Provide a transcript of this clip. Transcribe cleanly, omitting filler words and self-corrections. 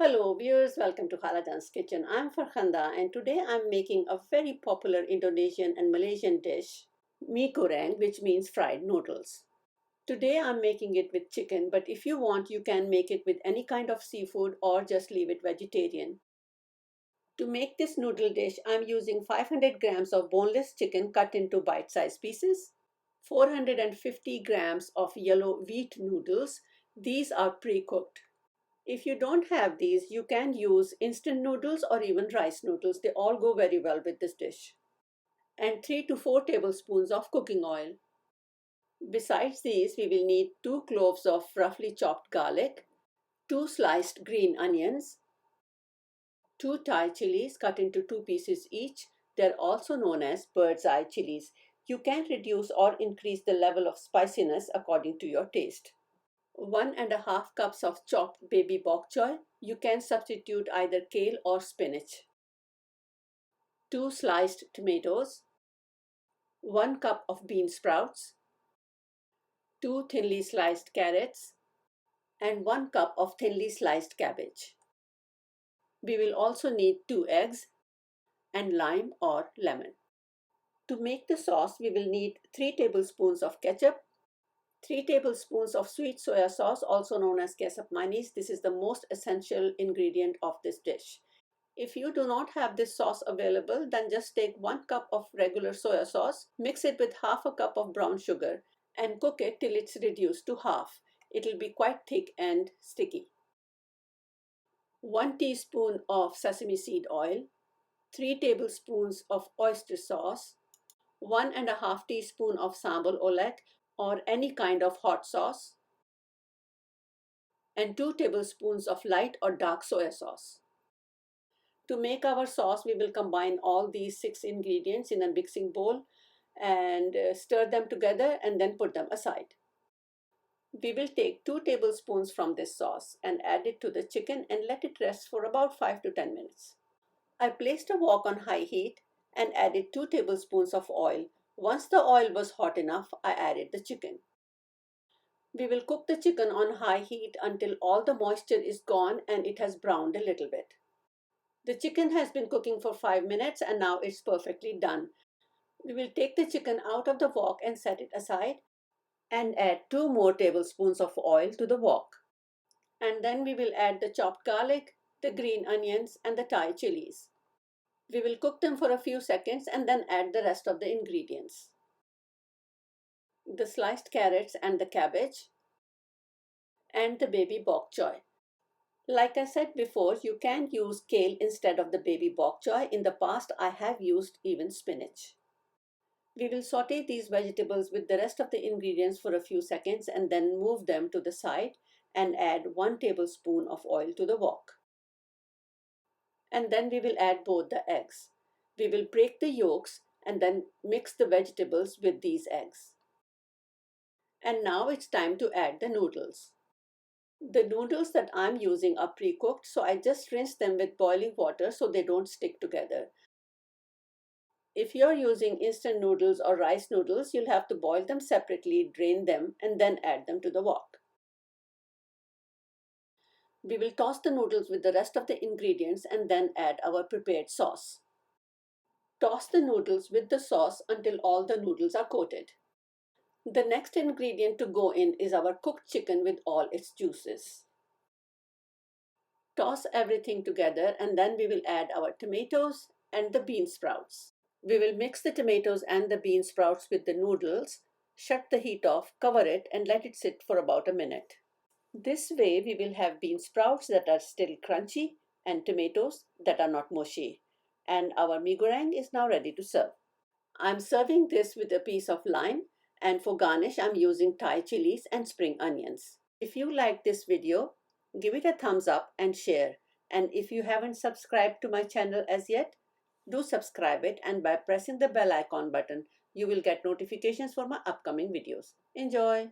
Hello viewers, welcome to Khalajan's kitchen. I'm Farhanda and today I'm making a very popular Indonesian and Malaysian dish, Mie Goreng, which means fried noodles. Today I'm making it with chicken, but if you want you can make it with any kind of seafood or just leave it vegetarian. To make this noodle dish, I'm using 500 grams of boneless chicken cut into bite-sized pieces, 450 grams of yellow wheat noodles. These are pre-cooked. If you don't have these, you can use instant noodles or even rice noodles. They all go very well with this dish. And 3 to 4 tablespoons of cooking oil. Besides these, we will need 2 cloves of roughly chopped garlic, 2 sliced green onions, 2 Thai chilies cut into 2 pieces each. They're also known as bird's eye chilies. You can reduce or increase the level of spiciness according to your taste. 1.5 cups of chopped baby bok choy. You can substitute either kale or spinach. 2 sliced tomatoes. 1 cup of bean sprouts. 2 thinly sliced carrots. And 1 cup of thinly sliced cabbage. We will also need 2 eggs and lime or lemon. To make the sauce, we will need 3 tablespoons of ketchup, 3 tablespoons of sweet soya sauce, also known as Kecap Manis. This is the most essential ingredient of this dish. If you do not have this sauce available, then just take 1 cup of regular soya sauce, mix it with half a cup of brown sugar, and cook it till it's reduced to half. It will be quite thick and sticky. 1 teaspoon of sesame seed oil, 3 tablespoons of oyster sauce, 1.5 teaspoon of Sambal oelek or any kind of hot sauce, and 2 tablespoons of light or dark soya sauce. To make our sauce, we will combine all these 6 ingredients in a mixing bowl and stir them together and then put them aside. We will take 2 tablespoons from this sauce and add it to the chicken and let it rest for about 5 to 10 minutes. I placed a wok on high heat and added 2 tablespoons of oil. Once the oil was hot enough, I added the chicken. We will cook the chicken on high heat until all the moisture is gone and it has browned a little bit. The chicken has been cooking for 5 minutes and now it's perfectly done. We will take the chicken out of the wok and set it aside and add 2 more tablespoons of oil to the wok. And then we will add the chopped garlic, the green onions and the Thai chilies. We will cook them for a few seconds and then add the rest of the ingredients. The sliced carrots and the cabbage and the baby bok choy. Like I said before, you can use kale instead of the baby bok choy. In the past, I have used even spinach. We will saute these vegetables with the rest of the ingredients for a few seconds and then move them to the side and add 1 tablespoon of oil to the wok. And then we will add both the eggs. We will break the yolks and then mix the vegetables with these eggs. And now it's time to add the noodles. The noodles that I'm using are pre-cooked, so I just rinse them with boiling water so they don't stick together. If you're using instant noodles or rice noodles, you'll have to boil them separately, drain them, and then add them to the wok. We will toss the noodles with the rest of the ingredients and then add our prepared sauce. Toss the noodles with the sauce until all the noodles are coated. The next ingredient to go in is our cooked chicken with all its juices. Toss everything together and then we will add our tomatoes and the bean sprouts. We will mix the tomatoes and the bean sprouts with the noodles, shut the heat off, cover it and let it sit for about a minute. This way we will have bean sprouts that are still crunchy and tomatoes that are not mushy. And our Mie Goreng is now ready to serve. I'm serving this with a piece of lime, and for garnish I'm using Thai chilies and spring onions. If you like this video, give it a thumbs up and share. And if you haven't subscribed to my channel as yet, do subscribe it, and by pressing the bell icon button, you will get notifications for my upcoming videos. Enjoy!